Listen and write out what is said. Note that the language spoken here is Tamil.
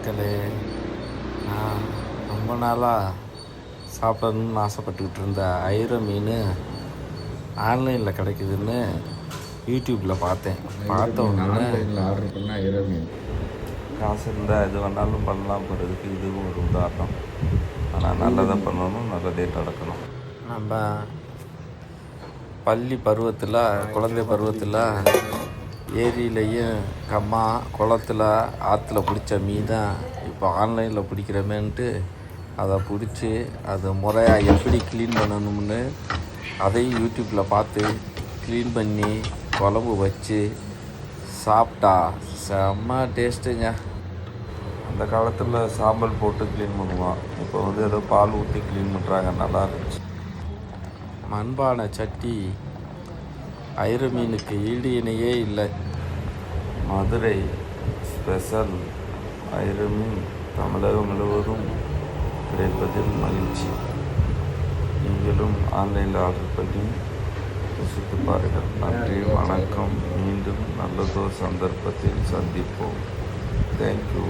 மக்களே, நான் ரொம்ப நாளாக சாப்பிடணும்னு ஆசைப்பட்டுக்கிட்டு இருந்த ஐர மீன் ஆன்லைனில் கிடைக்குதுன்னு யூடியூப்பில் பார்த்தேன். பார்த்த உடனே ஆன்லைனில் ஆர்டர் பண்ணால் ஐர மீன் காசு இருந்தால் எது வேணாலும் பண்ணலாம் போகிறதுக்கு இதுவும் ஒரு உதாரணம். ஆனால் நல்லதாக பண்ணணும், நல்லதே நடக்கணும். நம்ம பள்ளி பருவத்தில், குழந்தை பருவத்தில் ஏரியிலையும் குளத்துல ஆற்றுல பிடிச்ச மீன் தான் இப்போ ஆன்லைனில் பிடிக்கிறமேன்ட்டு அதை பிடிச்சி அதை முறையாக எப்படி க்ளீன் பண்ணணும்னு அதையும் யூடியூப்பில் பார்த்து க்ளீன் பண்ணி குழம்பு வச்சு சாப்பிட்டா செம்ம டேஸ்ட்டுங்க. அந்த காலத்தில் சாம்பல் போட்டு க்ளீன் பண்ணுவான், இப்போ ஏதோ பால் ஊற்றி க்ளீன் பண்ணுறாங்க. நல்லா இருந்துச்சு. மண்பானை சட்டி ஐர மீனுக்கு ஈடு இணையே இல்லை. மதுரை ஸ்பெஷல் ஐர மீன் தமிழகம் முழுவதும் கிடைப்பதில் மகிழ்ச்சி. நீங்களும் ஆன்லைனில் ஆர்டர் பண்ணி ருசித்து பாருங்கள். நன்றி, வணக்கம். மீண்டும் நல்லதொரு சந்தர்ப்பத்தில் சந்திப்போம். தேங்க்யூ.